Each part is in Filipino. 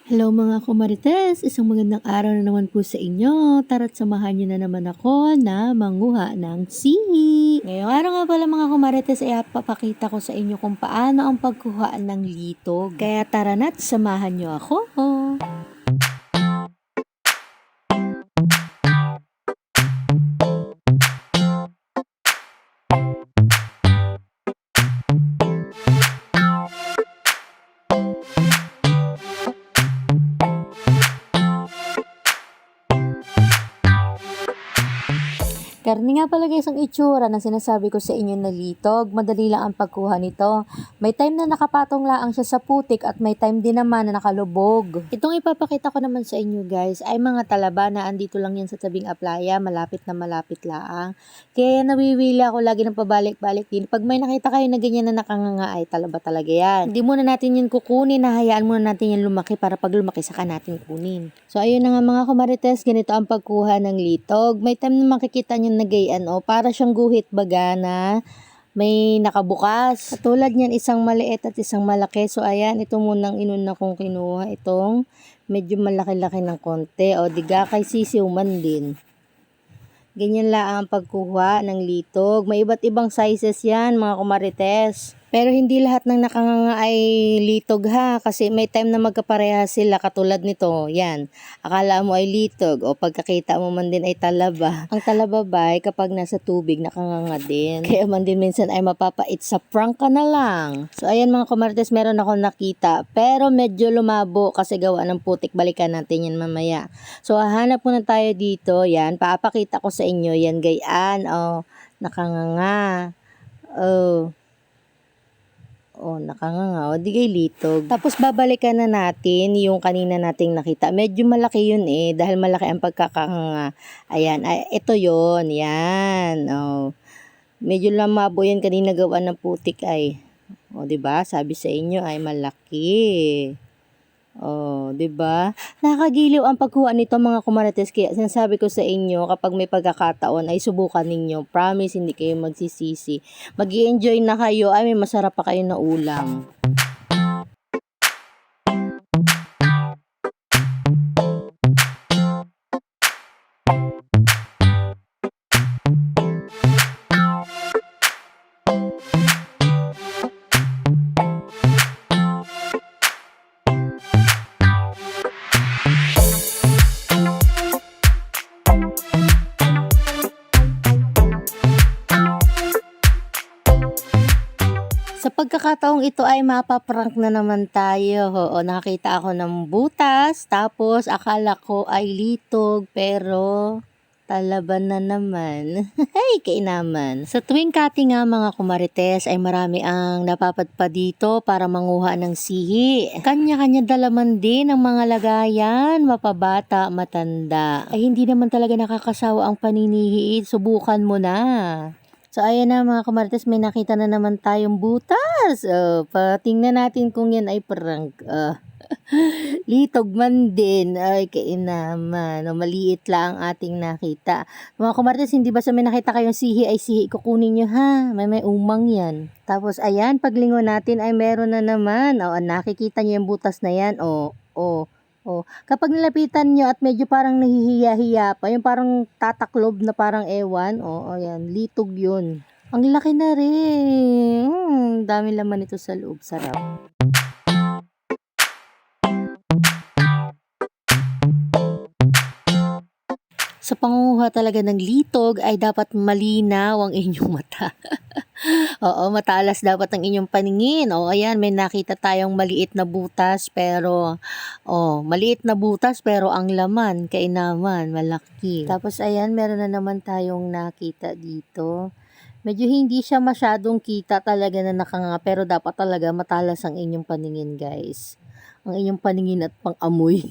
Hello mga kumarites, isang magandang araw na naman po sa inyo. Tara't samahan niyo na naman ako na manguha ng sihi. Ngayong araw nga pala mga kumarites ay papakita ko sa inyo kung paano ang pagkuha ng litog. Kaya tara na't samahan niyo ako. Karni nga pala guys ang itsura na sinasabi ko sa inyo na litog. Madali lang ang pagkuha nito. May time na nakapatong laang siya sa putik at may time din naman na nakalubog. Itong ipapakita ko naman sa inyo guys ay mga talaba na andito lang yan sa tabing aplaya. Malapit na malapit laang. Kaya nawiwili ako lagi ng pabalik-balik din. Pag may nakita kayo na ganyan na nakanganga ay talaba talaga yan. Hindi muna natin yan kukunin. Hayaan muna natin yan lumaki para pag lumaki saka natin kunin. So ayun na nga mga kumarites, ganito ang pagkuha ng litog. May time na makikita nyo nagayan para siyang guhit baga na may nakabukas. Katulad niyan, isang maliit at isang malaki. So ayan, ito munang inuna kong kinuha. Itong medyo malaki-laki ng konti. O diga kay sisiw man din. Ganyan lang ang pagkuha ng litog. May iba't ibang sizes yan mga kumarites. Pero hindi lahat ng nakanganga ay litog ha. Kasi may time na magkapareha sila katulad nito. Yan. Akala mo ay litog o pagkakita mo man din ay talaba. Ang talaba ba ay kapag nasa tubig nakanganga din. Kaya man din minsan ay mapapait sa prank ka na lang. So ayan mga kumarites, meron ako nakita. Pero medyo lumabo kasi gawa ng putik. Balikan natin yan mamaya. So hahanap muna tayo dito. Yan. Paapakita ko sa inyo. Yan gayaan. O nakanganga. Nakanganga. O, di kay litog. Tapos, babalikan na natin yung kanina nating nakita. Medyo malaki yun dahil malaki ang pagkakanganga. Ayan. Ito yun. Yan. O, medyo lamabo yan kanina gawa ng putik ay. O, diba? Sabi sa inyo ay malaki. Oh, 'di ba? Nakakagiliw ang pagkuha nito mga kumarites, kaya sinasabi ko sa inyo kapag may pagkakataon ay subukan ninyo. Promise hindi kayo magsisisi. Mag-i-enjoy na kayo, ay may masarap pa kayo na ulam. Sa pagkakataong ito ay mapaprank na naman tayo. Oo, nakita ako ng butas, tapos akala ko ay litog, pero talaban na naman. Hey, kainaman. Sa tuwing cutting nga mga kumarites ay marami ang napapadpa dito para manguha ng sihi. Kanya-kanya dalaman din ang mga lagayan, mapabata, matanda. Ay hindi naman talaga nakakasawa ang paninihi. Subukan mo na. So, ayan na mga kumarites, may nakita na naman tayong butas. Patingnan natin kung yan ay prank. Litog man din. Ay, kainaman. Maliit lang ang ating nakita. Mga kumarites, hindi ba sa may nakita kayong sihi ay sihi? Kukunin nyo ha. May umang yan. Tapos, ayan, paglingon natin ay meron na naman. Nakikita nyo yung butas na yan. Kapag nilapitan nyo at medyo parang nahihiya-hiya pa, yung parang tataklob na parang ewan, ayan, litog yun. Ang laki na rin. Dami laman ito sa loob, sarap. Sa pangunguha talaga ng litog ay dapat malinaw ang inyong mata. Oo, matalas dapat ang inyong paningin. Ayan, may nakita tayong maliit na butas pero ang laman, kainaman, malaki. Tapos ayan, meron na naman tayong nakita dito. Medyo hindi siya masyadong kita talaga na nakanganga pero dapat talaga matalas ang inyong paningin, guys. Ang inyong paningin at pang-amoy.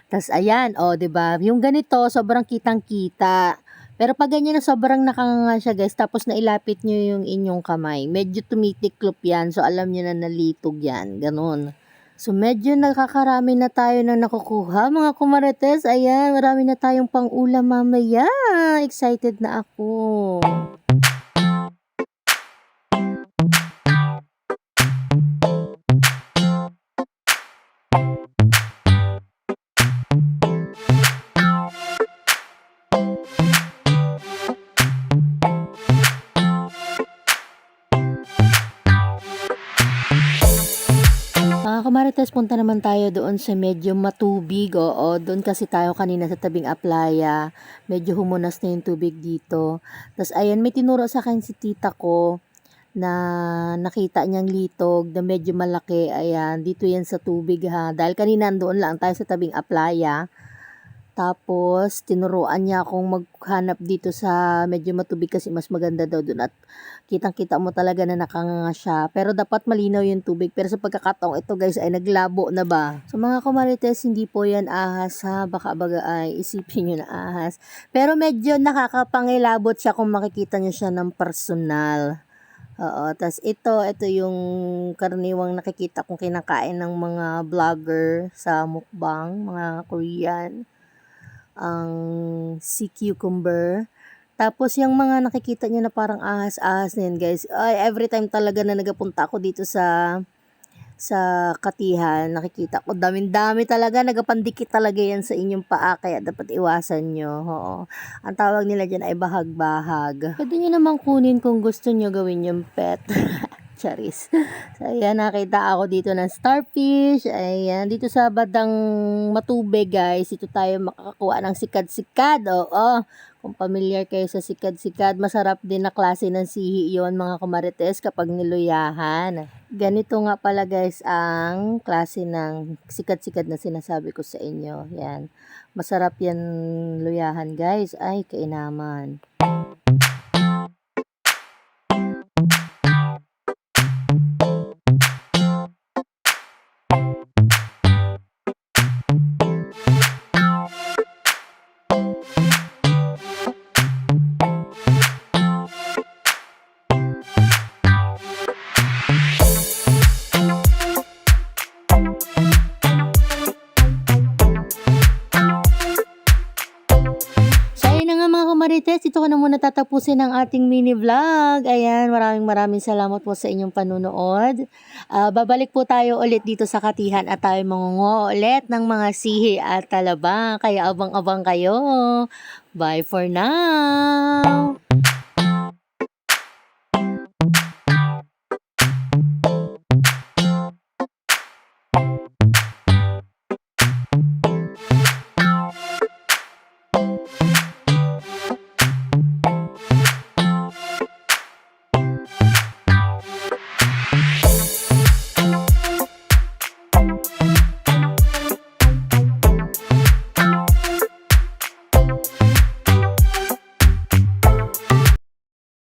Tas ayan, 'di ba? Yung ganito sobrang kitang-kita. Pero pag ganyan na sobrang nakanganga siya guys, tapos nailapit nyo yung inyong kamay, medyo tumitiklop yan. So alam nyo na nalitog yan, ganun. So medyo nakakarami na tayo na nakukuha mga kumarites. Ayan, marami na tayong pang-ulam mamaya. Excited na ako. Marites, punta naman tayo doon sa medyo matubig. Oo, doon kasi tayo kanina sa tabing aplaya. Medyo humunas na yung tubig dito. Tapos ayan, may tinuro sa akin si tita ko na nakita niyang litog na medyo malaki. Ayan, dito yan sa tubig ha. Dahil kanina doon lang tayo sa tabing aplaya. Tapos, tinuruan niya akong maghanap dito sa medyo matubig kasi mas maganda daw doon at kitang-kita mo talaga na nakanganga siya. Pero dapat malinaw yung tubig. Pero sa pagkakataong ito guys ay naglabo na ba. So mga kumarites, hindi po yan ahas ha. Baka baga ay isipin nyo na ahas. Pero medyo nakakapangilabot siya kung makikita nyo siya ng personal. Oo, tas ito yung karaniwang nakikita kong kinakain ng mga vlogger sa mukbang, mga Korean. Ang sea cucumber. Tapos yung mga nakikita niyo na parang ahas-ahas na yun guys. Ay, every time talaga na nagapunta ako dito sa Katihan, nakikita ko daming-dami talaga, nagapandikit talaga yan sa inyong paa, kaya dapat iwasan nyo. Oo. Ang tawag nila dyan ay bahag-bahag. Pwede nyo naman kunin kung gusto nyo gawin yung pet. Charis. So, ayan, nakita ako dito ng starfish. Ayan, dito sa badang matubig, guys. Dito tayo makakakuha ng sikad-sikad. Oo, kung familiar kayo sa sikad-sikad, masarap din na klase ng sihi yon mga kumarites, kapag niluyahan. Ganito nga pala, guys, ang klase ng sikad-sikad na sinasabi ko sa inyo. Yan. Masarap yan luyahan, guys. Ay, kainaman. Marites, ito ko na muna tatapusin ang ating mini vlog. Ayan, maraming salamat po sa inyong panunood. Babalik po tayo ulit dito sa Katihan at tayo mangunguha ulit ng mga sihi at talaba. Kaya abang-abang kayo. Bye for now!